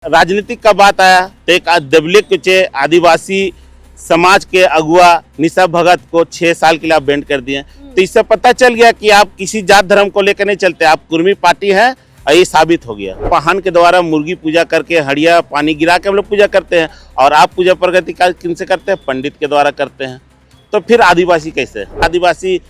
राजनीतिक का बात आया तो एक दबले कुचे आदिवासी समाज के अगुआ निशा भगत को 6 साल के लिए आप बैंड कर दिए। तो इससे पता चल गया कि आप किसी जात धर्म को लेकर नहीं चलते, आप कुर्मी पार्टी हैं और ये साबित हो गया। वाहन के द्वारा मुर्गी पूजा करके हड़िया पानी गिरा के हम लोग पूजा करते हैं, और आप पूजा प्रगति का किनसे करते हैं? पंडित के द्वारा करते हैं। तो फिर आदिवासी कैसे? आदिवासी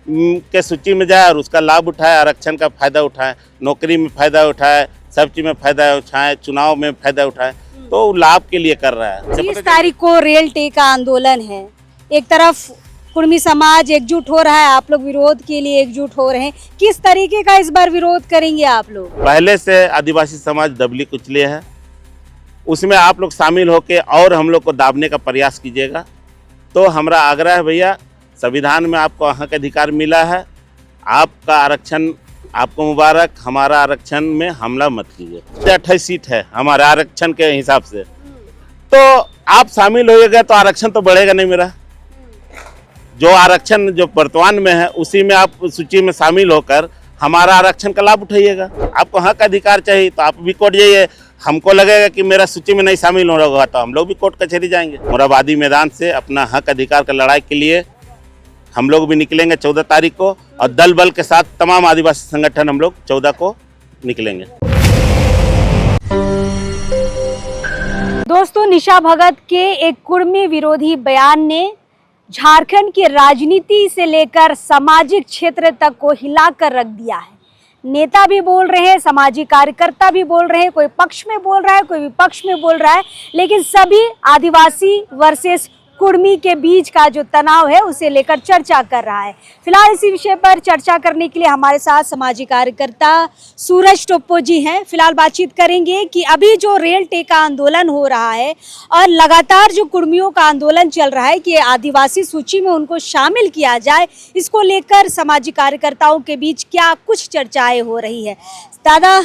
के सूची में जाए और उसका लाभ उठाए, आरक्षण का फायदा उठाए, नौकरी में फायदा उठाए, सब चीज में फायदा उठाए, चुनाव में फायदा उठाए, तो लाभ के लिए कर रहा है। 30 तारीख को रेल टे का आंदोलन है। एक तरफ कुर्मी समाज एकजुट हो रहा है, आप लोग विरोध के लिए एकजुट हो रहे हैं। किस तरीके का इस बार विरोध करेंगे आप लोग? पहले से आदिवासी समाज दबली कुचले है, उसमें आप लोग शामिल होके और हम लोग को दाबने का प्रयास कीजिएगा। तो हमारा आग्रह है भैया, संविधान में आपको हक अधिकार मिला है, आपका आरक्षण आपको मुबारक, हमारा आरक्षण में हमला मत कीजिए। 28 सीट है हमारे आरक्षण के हिसाब से, तो आप शामिल होइएगा तो आरक्षण तो बढ़ेगा नहीं मेरा। जो आरक्षण जो वर्तमान में है उसी में आप सूची में शामिल होकर हमारा आरक्षण का लाभ उठाइएगा। आपको हक अधिकार चाहिए तो आप भी कोर्ट जाइए। हमको लगेगा कि मेरा सूची में नहीं शामिल हो रहा होगा तो हम लोग भी कोर्ट कचहरी जाएंगे। मोराबादी मैदान से अपना हक अधिकार का लड़ाई के लिए हम लोग भी निकलेंगे 14 तारीख को, और दल बल के साथ तमाम आदिवासी संगठन हम लोग 14 को निकलेंगे। दोस्तों, निशा भगत के एक कुर्मी विरोधी बयान ने झारखंड की राजनीति से लेकर सामाजिक क्षेत्र तक को हिलाकर रख दिया है। नेता भी बोल रहे हैं, सामाजिक कार्यकर्ता भी बोल रहे हैं, कोई पक्ष में बोल रहा है, कोई विपक्ष में बोल रहा है, लेकिन सभी आदिवासी वर्सेस कुर्मी के बीच का जो तनाव है उसे लेकर चर्चा कर रहा है। फिलहाल इसी विषय पर चर्चा करने के लिए हमारे साथ सामाजिक कार्यकर्ता सूरज टोप्पो जी हैं। फिलहाल बातचीत करेंगे कि अभी जो रेल टे का आंदोलन हो रहा है और लगातार जो कुर्मियों का आंदोलन चल रहा है कि आदिवासी सूची में उनको शामिल किया जाए, इसको लेकर सामाजिक कार्यकर्ताओं के बीच क्या कुछ चर्चाएं हो रही है। दादा,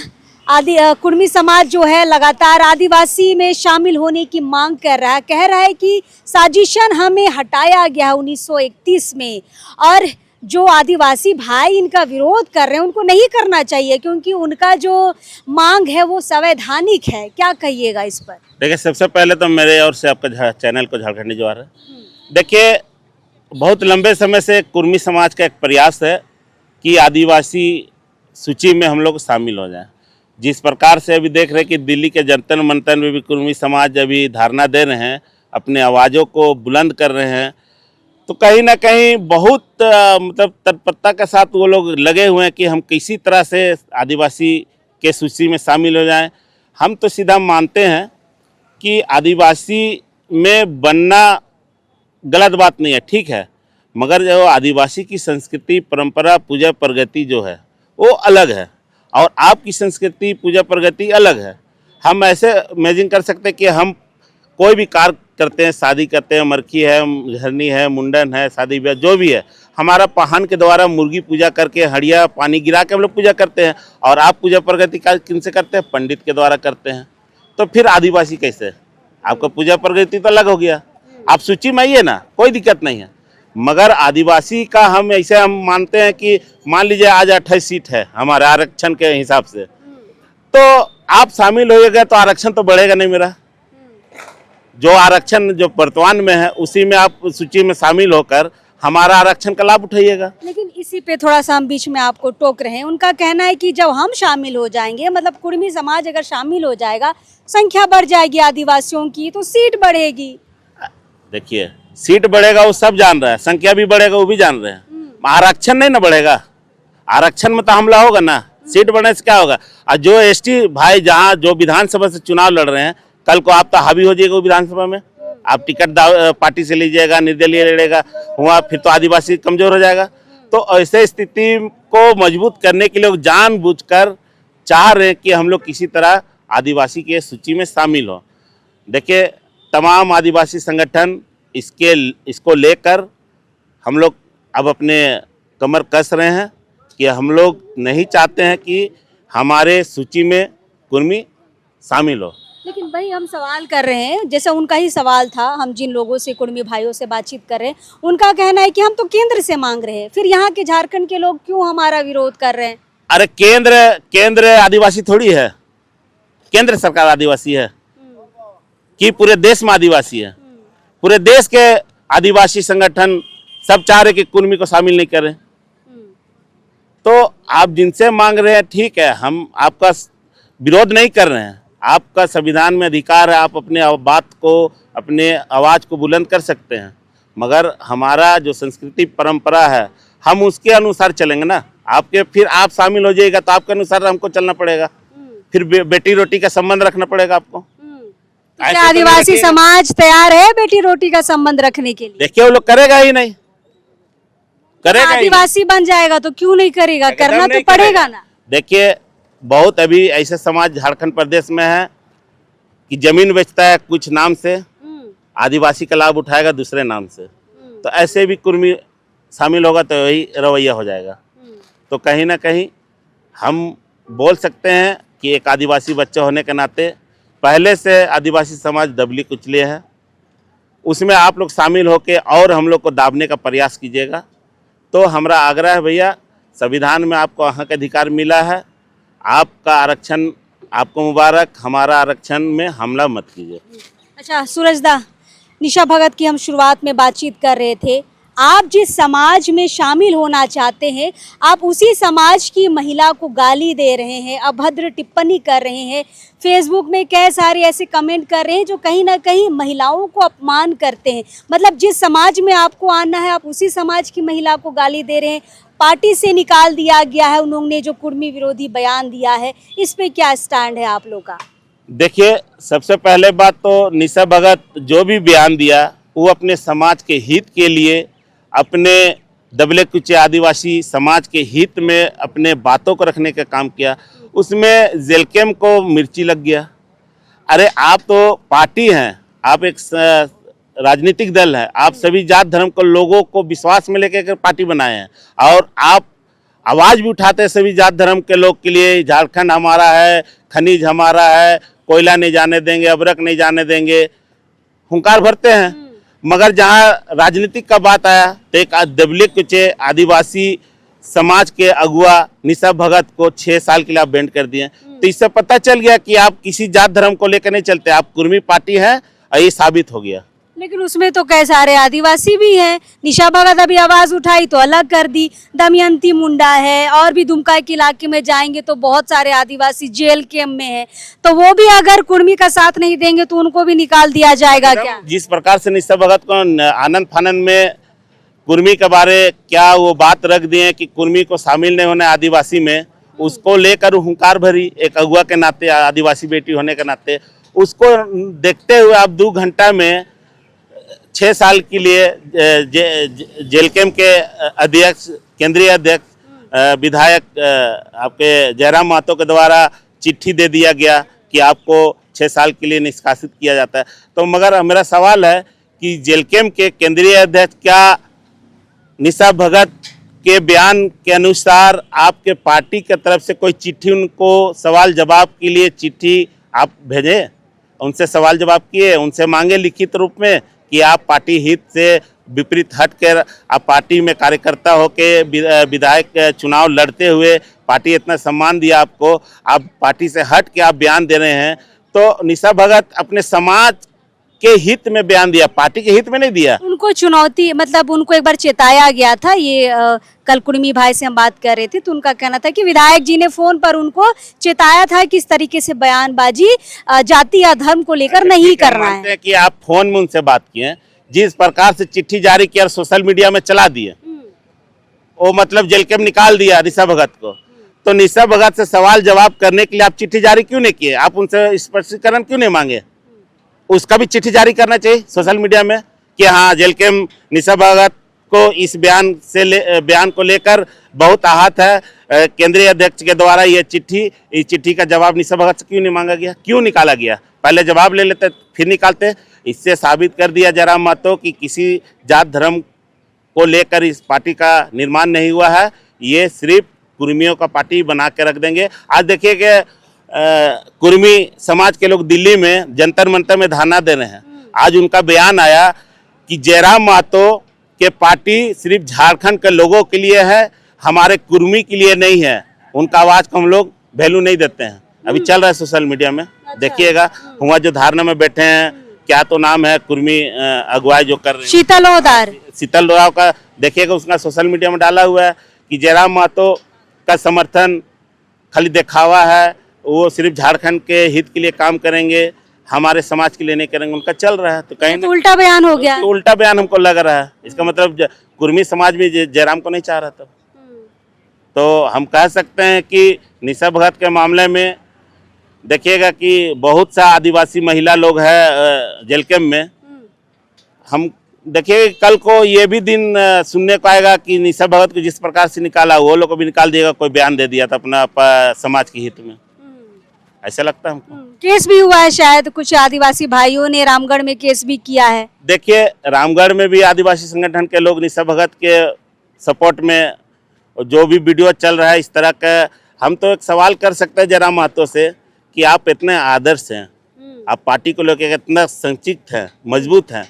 कुर्मी समाज जो है लगातार आदिवासी में शामिल होने की मांग कर रहा है, कह रहा है कि साजिशन हमें हटाया गया 1931 में, और जो आदिवासी भाई इनका विरोध कर रहे हैं उनको नहीं करना चाहिए क्योंकि उनका जो मांग है वो संवैधानिक है। क्या कहिएगा इस पर? देखिए, सबसे पहले तो मेरे ओर से आपका चैनल को झारखंडी ज्वार है। देखिए, बहुत लंबे समय से कुर्मी समाज का एक प्रयास है कि आदिवासी सूची में हम लोग शामिल हो जाएं। जिस प्रकार से अभी देख रहे हैं कि दिल्ली के जंतर मंतर में भी कुर्मी समाज अभी धारणा दे रहे हैं, अपने आवाज़ों को बुलंद कर रहे हैं, तो कहीं ना कहीं बहुत मतलब तत्परता के साथ वो लोग लगे हुए हैं कि हम किसी तरह से आदिवासी के सूची में शामिल हो जाएं। हम तो सीधा मानते हैं कि आदिवासी में बनना गलत बात नहीं है, ठीक है, मगर जो आदिवासी की संस्कृति, परंपरा, पूजा प्रगति जो है वो अलग है, और आपकी संस्कृति, पूजा प्रगति अलग है। हम ऐसे इमेजिन कर सकते हैं कि हम कोई भी कार्य करते हैं, शादी करते हैं, मरखी है, घरनी है, मुंडन है, शादी ब्याह जो भी है, हमारा वाहन के द्वारा मुर्गी पूजा करके हड़िया पानी गिरा के हम लोग पूजा करते हैं, और आप पूजा प्रगति का किनसे करते हैं? पंडित के द्वारा करते हैं। तो फिर आदिवासी कैसे? आपका पूजा प्रगति तो अलग हो गया, आप सूची में आइए ना, कोई दिक्कत नहीं है। मगर आदिवासी का हम ऐसे हम मानते हैं कि मान लीजिए आज 28 सीट है हमारे आरक्षण के हिसाब से, तो आप शामिल होइएगा तो आरक्षण तो बढ़ेगा नहीं मेरा। जो आरक्षण जो वर्तमान में है उसी में आप सूची में शामिल होकर हमारा आरक्षण का लाभ उठाइएगा। लेकिन इसी पे थोड़ा सा हम बीच में आपको टोक रहे हैं। उनका कहना है कि जब हम शामिल हो जाएंगे, मतलब कुर्मी समाज अगर शामिल हो जाएगा, संख्या बढ़ जाएगी आदिवासियों की, तो सीट बढ़ेगी। देखिए, सीट बढ़ेगा वो सब जान रहे हैं, संख्या भी बढ़ेगा वो भी जान रहे हैं, आरक्षण नहीं ना बढ़ेगा। आरक्षण में तो हमला होगा ना, सीट बढ़ने से क्या होगा? और जो एसटी भाई जहाँ जो विधानसभा से चुनाव लड़ रहे हैं, कल को आप तो हावी हो जाइएगा विधानसभा में, आप टिकट पार्टी से लीजिएगा, निर्दलीय लड़ेगा, हुआ फिर तो आदिवासी कमजोर हो जाएगा। तो ऐसे स्थिति को मजबूत करने के लिए जानबूझकर चाह रहे हैं कि हम लोग किसी तरह आदिवासी के सूची में शामिल हो। देखिए, तमाम आदिवासी संगठन इसको लेकर हम लोग अब अपने कमर कस रहे हैं कि हम लोग नहीं चाहते हैं कि हमारे सूची में कुर्मी शामिल हो। लेकिन भाई, हम सवाल कर रहे हैं, जैसा उनका ही सवाल था, हम जिन लोगों से, कुर्मी भाइयों से बातचीत कर रहे हैं, उनका कहना है कि हम तो केंद्र से मांग रहे हैं, फिर यहाँ के झारखंड के लोग क्यों हमारा विरोध कर रहे हैं? अरे केंद्र आदिवासी थोड़ी है, केंद्र सरकार आदिवासी है कि पूरे देश में आदिवासी है? पूरे देश के आदिवासी संगठन सब चाह रहे कि कुर्मी को शामिल नहीं करें। तो आप जिनसे मांग रहे हैं ठीक है, हम आपका विरोध नहीं कर रहे हैं, आपका संविधान में अधिकार है, आप अपने बात को, अपने आवाज़ को बुलंद कर सकते हैं, मगर हमारा जो संस्कृति परंपरा है हम उसके अनुसार चलेंगे ना। आपके फिर आप शामिल हो जाइएगा तो आपके अनुसार हमको चलना पड़ेगा, फिर बेटी रोटी का संबंध रखना पड़ेगा आपको। ऐसे क्या तो आदिवासी नहीं समाज तैयार है बेटी रोटी का संबंध रखने के लिए? देखिए वो लोग करेगा ही नहीं, करेगा ही नहीं। आदिवासी बन जाएगा तो क्यों नहीं करेगा? एकदम करना तो नहीं पड़ेगा करेगा। ना। देखिए बहुत अभी ऐसे समाज झारखंड प्रदेश में है कि जमीन बेचता है कुछ नाम से, आदिवासी का लाभ उठाएगा दूसरे नाम से। तो ऐसे भी कुर्मी शामिल होगा तो वही रवैया हो जाएगा। तो कहीं ना कहीं हम बोल सकते हैं कि एक आदिवासी बच्चा होने के नाते पहले से आदिवासी समाज दबली कुचली है, उसमें आप लोग शामिल होकर और हम लोग को दाबने का प्रयास कीजिएगा। तो हमारा आग्रह है भैया, संविधान में आपको हक अधिकार मिला है, आपका आरक्षण आपको मुबारक, हमारा आरक्षण में हमला मत कीजिए। अच्छा सूरज दा, निशा भगत की हम शुरुआत में बातचीत कर रहे थे, आप जिस समाज में शामिल होना चाहते हैं आप उसी समाज की महिला को गाली दे रहे हैं, अभद्र टिप्पणी कर रहे हैं, फेसबुक में कई सारे ऐसे कमेंट कर रहे हैं जो कहीं ना कहीं महिलाओं को अपमान करते हैं। मतलब जिस समाज में आपको आना है आप उसी समाज की महिला को गाली दे रहे हैं, पार्टी से निकाल दिया गया है उन्होंने जो कुर्मी विरोधी बयान दिया है, इस पे क्या स्टैंड है आप लोग का? देखिए सबसे पहले बात तो निशा भगत जो भी बयान दिया वो अपने समाज के हित के लिए, अपने दबले कुचे आदिवासी समाज के हित में अपने बातों को रखने का काम किया। उसमें जेलकेम को मिर्ची लग गया। अरे आप तो पार्टी हैं, आप एक राजनीतिक दल है, आप सभी जात धर्म को लोगों को विश्वास में लेकर पार्टी बनाए हैं और आप आवाज़ भी उठाते हैं सभी जात धर्म के लोग के लिए। झारखंड हमारा है, खनिज हमारा है, कोयला नहीं जाने देंगे, अबरक नहीं जाने देंगे, हुंकार भरते हैं। मगर जहाँ राजनीतिक का बात आया तो एक दबले कुचे आदिवासी समाज के अगुआ निशा भगत को 6 साल के लिए आप बैंड कर दिए। तो इससे पता चल गया कि आप किसी जात धर्म को लेकर नहीं चलते, आप कुर्मी पार्टी हैं और ये साबित हो गया। लेकिन उसमें तो कई सारे आदिवासी भी हैं। निशा भगत अभी आवाज उठाई तो अलग कर दी, दमयंती मुंडा है, और भी दुमका के इलाके में जाएंगे तो बहुत सारे आदिवासी जेल कैंप में हैं। तो वो भी अगर कुर्मी का साथ नहीं देंगे तो उनको भी निकाल दिया जाएगा क्या? जिस प्रकार से निशा भगत को आनंद फानंद में कुर्मी के बारे क्या वो बात रख दिए कि कुर्मी को शामिल नहीं होना आदिवासी में, उसको लेकर हुंकार भरी एक अगुआ के नाते, आदिवासी बेटी होने के नाते, उसको देखते हुए आप 2 घंटा में 6 साल के लिए जेल कैंप के अध्यक्ष, केंद्रीय अध्यक्ष, विधायक आपके जयराम महतो के द्वारा चिट्ठी दे दिया गया कि आपको 6 साल के लिए निष्कासित किया जाता है। तो मगर मेरा सवाल है कि जेल कैंप के केंद्रीय अध्यक्ष क्या निशा भगत के बयान के अनुसार आपके पार्टी की तरफ से कोई चिट्ठी, उनको सवाल जवाब के लिए चिट्ठी आप भेजे, उनसे सवाल जवाब किए, उनसे मांगे लिखित रूप में कि आप पार्टी हित से विपरीत हट कर आप पार्टी में कार्यकर्ता होके विधायक चुनाव लड़ते हुए पार्टी इतना सम्मान दिया आपको, आप पार्टी से हट के आप बयान दे रहे हैं। तो निशा भगत अपने समाज के हित में बयान दिया, पार्टी के हित में नहीं दिया। उनको चुनौती, मतलब उनको एक बार चेताया गया था, ये कल कुर्मी भाई से हम बात कर रहे थे तो उनका कहना था कि विधायक जी ने फोन पर उनको चेताया था कि इस तरीके से बयानबाजी जाति या धर्म को लेकर नहीं करना है। कि आप फोन में उनसे बात किए, जिस प्रकार से चिट्ठी जारी किया और सोशल मीडिया में चला दिए, वो मतलब जेल कैंप निकाल दिया निशा भगत को। तो निशा भगत से सवाल जवाब करने के लिए आप चिट्ठी जारी क्यों नहीं किए? आप उनसे स्पष्टीकरण क्यों नहीं मांगे? उसका भी चिट्ठी जारी करना चाहिए सोशल मीडिया में कि हाँ जेल कैंप निशा भगत को इस बयान को लेकर बहुत आहत है, केंद्रीय अध्यक्ष के द्वारा ये चिट्ठी, इस चिट्ठी का जवाब निशा भगत से क्यों नहीं मांगा गया, क्यों निकाला गया? पहले जवाब ले लेते फिर निकालते। इससे साबित कर दिया जयराम महतो कि किसी जात धर्म को लेकर इस पार्टी का निर्माण नहीं हुआ है, ये सिर्फ कुर्मियों का पार्टी बना के रख देंगे। आज देखिए कि कुर्मी समाज के लोग दिल्ली में जंतर मंतर में धरना दे रहे हैं। आज उनका बयान आया कि जयराम महतो के पार्टी सिर्फ झारखंड के लोगों के लिए है, हमारे कुर्मी के लिए नहीं है। उनका आवाज़ को हम लोग वैल्यू नहीं देते हैं। अभी चल रहा है सोशल मीडिया में। देखिएगा वहाँ जो धारणा में बैठे हैं, क्या तो नाम है, कुर्मी अगुवाई जो कर रहे हैं, शीतल ओदार। शीतल राव का देखिएगा, उसका सोशल मीडिया में डाला हुआ है कि जयराम महतो का समर्थन खाली दिखावा है, वो सिर्फ झारखंड के हित के लिए काम करेंगे, हमारे समाज के लिए नहीं करेंगे, उनका चल रहा है। तो कहीं तो उल्टा बयान हो गया। तो उल्टा बयान हमको लग रहा है। इसका मतलब कुर्मी समाज भी जयराम को नहीं चाह रहा था। तो हम कह सकते हैं कि निशा भगत के मामले में देखिएगा कि बहुत सा आदिवासी महिला लोग है जेल कैंप में। हम देखिए कल को ये भी दिन सुनने को आएगा कि निशा भगत को जिस प्रकार से निकाला वो लोग को भी निकाल दिएगा, कोई बयान दे दिया था अपना समाज के हित में, ऐसा लगता है हमको। केस भी हुआ है, शायद कुछ आदिवासी भाइयों ने रामगढ़ में केस भी किया है। देखिए रामगढ़ में भी आदिवासी संगठन के लोग निशा भगत के सपोर्ट में जो भी वीडियो चल रहा है इस तरह का, हम तो एक सवाल कर सकते हैं जयराम महतो से कि आप इतने आदर्श हैं, आप पार्टी को लेकर इतना संचित हैं, मजबूत हैं,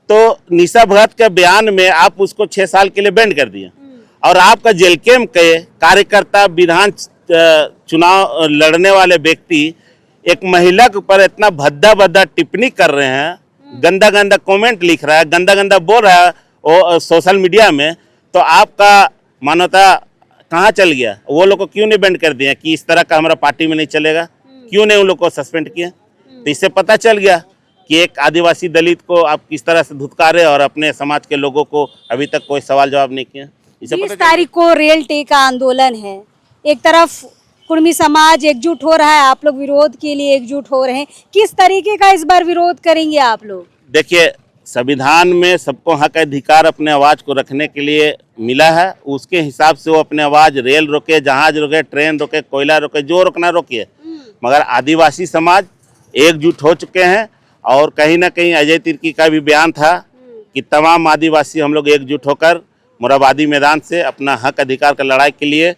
तो निशा भगत के बयान में आप उसको 6 साल के लिए बैंड कर दिए और आपका जेल कैंप के कार्यकर्ता, विधान चुनाव लड़ने वाले व्यक्ति एक महिला के ऊपर इतना भद्दा टिप्पणी कर रहे हैं, गंदा गंदा कमेंट लिख रहा है, गंदा गंदा बोल रहा है वो सोशल मीडिया में, तो आपका मानवता कहाँ चल गया? वो लोग को क्यों नहीं बैंड कर दिया कि इस तरह का हमारा पार्टी में नहीं चलेगा? क्यों नहीं उन लोग को सस्पेंड किया? तो इससे पता चल गया कि एक आदिवासी दलित को आप किस तरह से धुतकारे और अपने समाज के लोगों को अभी तक कोई सवाल जवाब नहीं किया। 20 तारीख को रेल टेक का आंदोलन है, एक तरफ कुर्मी समाज एकजुट हो रहा है, आप लोग विरोध के लिए एकजुट हो रहे हैं, किस तरीके का इस बार विरोध करेंगे आप लोग? देखिए संविधान में सबको हक अधिकार अपने आवाज़ को रखने के लिए मिला है, उसके हिसाब से वो अपने आवाज़, रेल रोके, जहाज रोके, ट्रेन रोके, कोयला रोके, जो रोकना रोकिए, मगर आदिवासी समाज एकजुट हो चुके हैं। और कहीं ना कहीं अजय तिर्की का भी बयान था कि तमाम आदिवासी हम लोग एकजुट होकर मोरहाबादी मैदान से अपना हक अधिकार का लड़ाई के लिए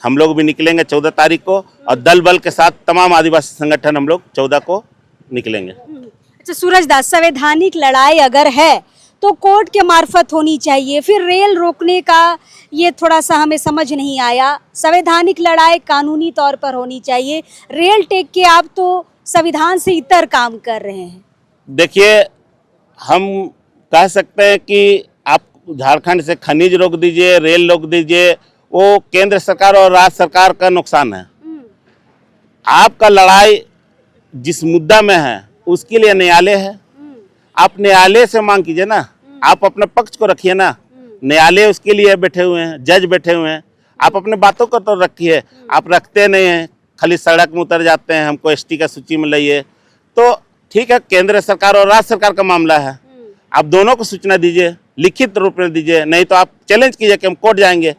हम लोग भी निकलेंगे 14 तारीख को, और दल बल के साथ तमाम आदिवासी संगठन हम लोग 14 को निकलेंगे। अच्छा सूरज दास, संवैधानिक लड़ाई अगर है तो कोर्ट के मार्फत होनी चाहिए, फिर रेल रोकने का ये थोड़ा सा हमें समझ नहीं आया। संवैधानिक लड़ाई कानूनी तौर पर होनी चाहिए, रेल टेक के आप तो संविधान से इतर काम कर रहे हैं। देखिए हम कह सकते हैं कि आप झारखंड से खनिज रोक दीजिए, रेल रोक दीजिए, वो केंद्र सरकार और राज्य सरकार का नुकसान है। आपका लड़ाई जिस मुद्दा में है उसके लिए न्यायालय है, आप न्यायालय से मांग कीजिए ना, आप अपने पक्ष को रखिए ना, न्यायालय उसके लिए बैठे हुए हैं, जज बैठे हुए हैं, आप अपने बातों को तो रखिए। आप रखते नहीं हैं, खाली सड़क में उतर जाते हैं, हमको एसटी का सूची में लाइए। तो ठीक है, केंद्र सरकार और राज्य सरकार का मामला है, आप दोनों को सूचना दीजिए, लिखित रूप में दीजिए, नहीं तो आप चैलेंज कीजिए कि हम कोर्ट जाएंगे,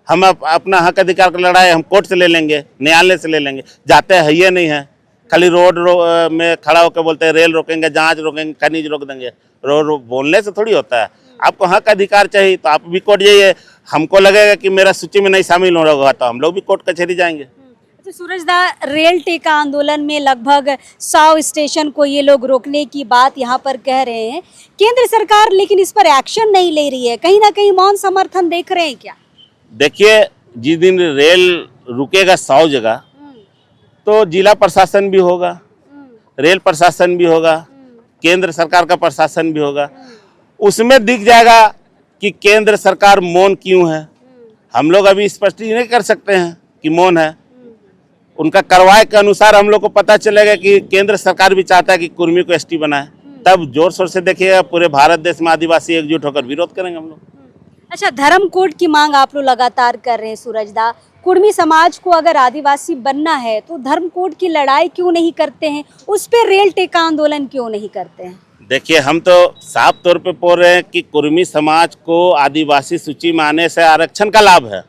हम अपना हक अधिकार का लड़ाई हम कोर्ट से ले लेंगे, न्यायालय से ले लेंगे। जाते है ये नहीं है, खाली रोड में खड़ा होकर बोलते हैं रेल रोकेंगे, जहाज रोकेंगे, खनिज रोक देंगे। रोड बोलने से थोड़ी होता है, आपको हक अधिकार चाहिए तो आप भी कोर्ट जाइए। हमको लगेगा कि मेरा सूची में नहीं शामिल हो रहा होगा तो हम लोग भी कोर्ट कचहरी जाएंगे। तो सूरज दा, रेल टेका आंदोलन में लगभग 100 स्टेशन को ये लोग रोकने की बात यहाँ पर कह रहे हैं, केंद्र सरकार लेकिन इस पर एक्शन नहीं ले रही है, कहीं ना कहीं मौन समर्थन देख रहे हैं क्या? देखिए जिस दिन रेल रुकेगा 100 जगह तो जिला प्रशासन भी होगा, रेल प्रशासन भी होगा, केंद्र सरकार का प्रशासन भी होगा, उसमें दिख जाएगा कि केंद्र सरकार मौन क्यों है। हम लोग अभी स्पष्ट नहीं कर सकते हैं कि मौन है, उनका कार्रवाई के अनुसार हम लोग को पता चलेगा कि केंद्र सरकार भी चाहता है कि कुर्मी को एसटी बनाए, तब जोर शोर से देखिएगा पूरे भारत देश में आदिवासी एकजुट होकर विरोध करेंगे हम लोग। अच्छा, धर्म कोड की मांग आप लोग लगातार कर रहे हैं सूरज दा, कुर्मी समाज को अगर आदिवासी बनना है तो धर्म कोड की लड़ाई क्यों नहीं करते हैं, उस पर रेल टेका आंदोलन क्यों नहीं करते हैं? देखिए हम तो साफ तौर पे बोल रहे हैं कि कुर्मी समाज को आदिवासी सूची में आने से आरक्षण का लाभ है,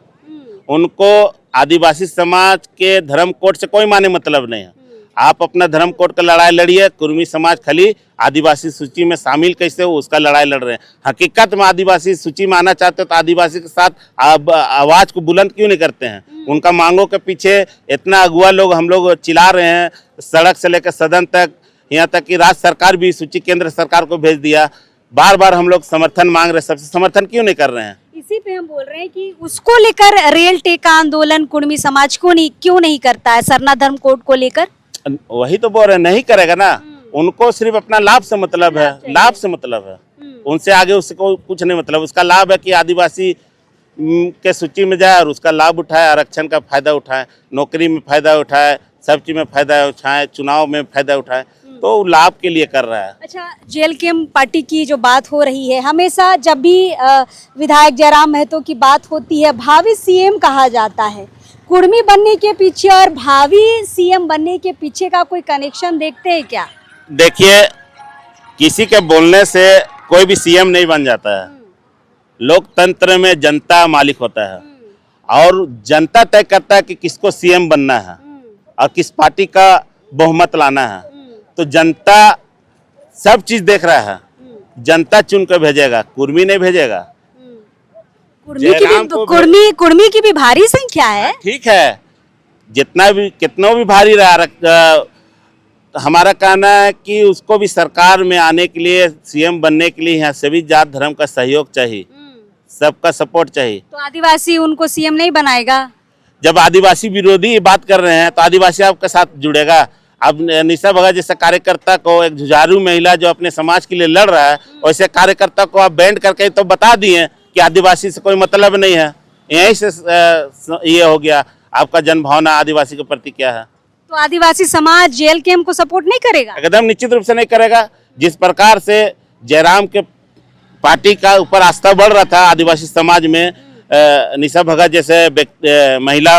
उनको आदिवासी समाज के धर्म कोड से कोई माने मतलब नहीं है। आप अपना धर्म कोड का लड़ाई लड़िए, कुर्मी समाज खाली आदिवासी सूची में शामिल कैसे हो उसका लड़ाई लड़ रहे हैं। हकीकत में आदिवासी सूची में आना चाहते हो तो आदिवासी के साथ आवाज़ को बुलंद क्यों नहीं करते हैं? उनका मांगों के पीछे इतना अगुआ लोग हम लोग चिल्ला रहे हैं, सड़क से लेकर सदन तक, यहाँ तक कि राज्य सरकार भी सूची केंद्र सरकार को भेज दिया। बार बार हम लोग समर्थन मांग रहे हैं, सबसे समर्थन क्यों नहीं कर रहे हैं? इसी पे हम बोल रहे हैं कि उसको लेकर रेल टेका आंदोलन कुर्मी समाज को क्यों नहीं करता है, सरना धर्म कोड को लेकर? वही तो बोल रहे हैं, नहीं करेगा ना। उनको सिर्फ अपना लाभ से मतलब है, लाभ से मतलब है, उनसे आगे उसको कुछ नहीं मतलब। उसका लाभ है कि आदिवासी के सूची में जाए और उसका लाभ उठाए, आरक्षण का फायदा उठाए, नौकरी में फायदा उठाए, सब चीज में फायदा उठाए, चुनाव में फायदा उठाए, तो लाभ के लिए कर रहा है। अच्छा, जेएलकेएम पार्टी की जो बात हो रही है, हमेशा जब भी विधायक जयराम महतो की बात होती है, भावी सीएम कहा जाता है। कुर्मी बनने के पीछे और भावी सीएम बनने के पीछे का कोई कनेक्शन देखते हैं क्या? देखिए, किसी के बोलने से कोई भी सीएम नहीं बन जाता है। लोकतंत्र में जनता मालिक होता है और जनता तय करता है कि किसको सीएम बनना है और किस पार्टी का बहुमत लाना है। तो जनता सब चीज देख रहा है, जनता चुन कर भेजेगा, कुर्मी नहीं भेजेगा। कुर्मी की भी भारी संख्या है। ठीक है, जितना भी कितनों भी भारी रहा, हमारा कहना है कि उसको भी सरकार में आने के लिए, सीएम बनने के लिए यहाँ सभी जात धर्म का सहयोग चाहिए, सबका सपोर्ट चाहिए। तो आदिवासी उनको सीएम नहीं बनाएगा? जब आदिवासी विरोधी बात कर रहे हैं तो आदिवासी आपके साथ जुड़ेगा। अब निशा भगत जैसे कार्यकर्ता को, एक जुझारू महिला जो अपने समाज के लिए लड़ रहा है, वैसे कार्यकर्ता को आप बैंड करके तो बता दिए कि आदिवासी से कोई मतलब नहीं है। यहीं से ये हो गया आपका जन भावना आदिवासी के प्रति क्या है। तो आदिवासी समाज जेएलकेएम को सपोर्ट नहीं करेगा? एकदम निश्चित रूप से नहीं करेगा। जिस प्रकार से जयराम के पार्टी का ऊपर आस्था बढ़ रहा था आदिवासी समाज में, निशा भगत जैसे महिला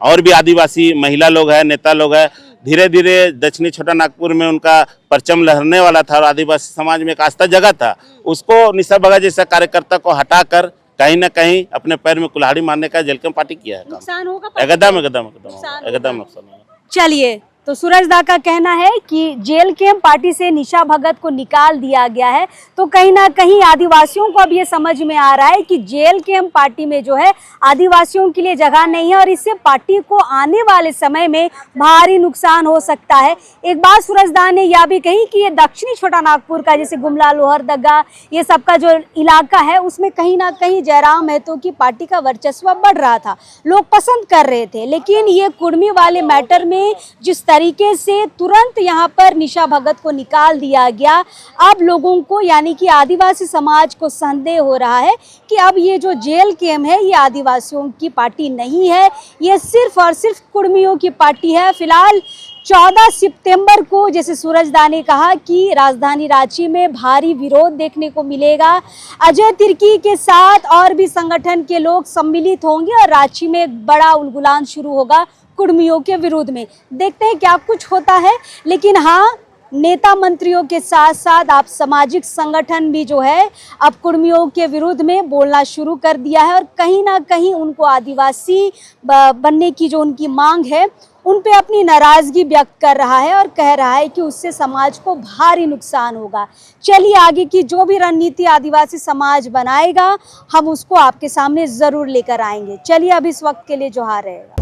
और भी आदिवासी महिला लोग हैं, नेता लोग हैं, धीरे धीरे दक्षिणी छोटा नागपुर में उनका परचम लहरने वाला था और आदिवासी समाज में एक आस्था जगह था। उसको निशा भगत जैसा कार्यकर्ता को हटाकर कहीं ना कहीं अपने पैर में कुल्हाड़ी मारने का जेएलकेएम पार्टी किया है। नुकसान होगा? एकदम नुकसान होगा। चलिए, तो सूरज दा का कहना है कि जेएलकेएम पार्टी से निशा भगत को निकाल दिया गया है, तो कहीं ना कहीं आदिवासियों को अब ये समझ में आ रहा है कि जेएलकेएम पार्टी में जो है आदिवासियों के लिए जगह नहीं है और इससे पार्टी को आने वाले समय में भारी नुकसान हो सकता है। एक बात सूरज दा ने यह भी कही कि ये दक्षिणी छोटा नागपुर का, जैसे गुमला, लोहरदगा, ये सबका जो इलाका है, उसमें कहीं ना कहीं जयराम महतो की पार्टी का वर्चस्व बढ़ रहा था, लोग पसंद कर रहे थे। लेकिन ये कुर्मी वाले मैटर में जिस तरीके से तुरंत यहाँ पर निशा भगत को निकाल दिया गया, अब लोगों को यानी कि आदिवासी समाज को संदेह हो रहा है कि अब ये जो जेएलकेएम है ये आदिवासियों की पार्टी नहीं है, ये सिर्फ और सिर्फ कुर्मियों की पार्टी है। फिलहाल 14 सितंबर को, जैसे सूरज दा ने कहा, कि राजधानी रांची में भारी विरोध देखने को मिलेगा। अजय तिर्की के साथ और भी संगठन के लोग सम्मिलित होंगे और रांची में एक बड़ा उलगुलान शुरू होगा कुर्मियों के विरोध में। देखते हैं क्या कुछ होता है। लेकिन हाँ, नेता मंत्रियों के साथ साथ आप सामाजिक संगठन भी जो है अब कुर्मियों के विरुद्ध में बोलना शुरू कर दिया है और कहीं ना कहीं उनको आदिवासी बनने की जो उनकी मांग है उन पे अपनी नाराजगी व्यक्त कर रहा है और कह रहा है कि उससे समाज को भारी नुकसान होगा। चलिए, आगे की जो भी रणनीति आदिवासी समाज बनाएगा हम उसको आपके सामने जरूर लेकर आएंगे। चलिए, अब इस वक्त के लिए जोहार रहेगा।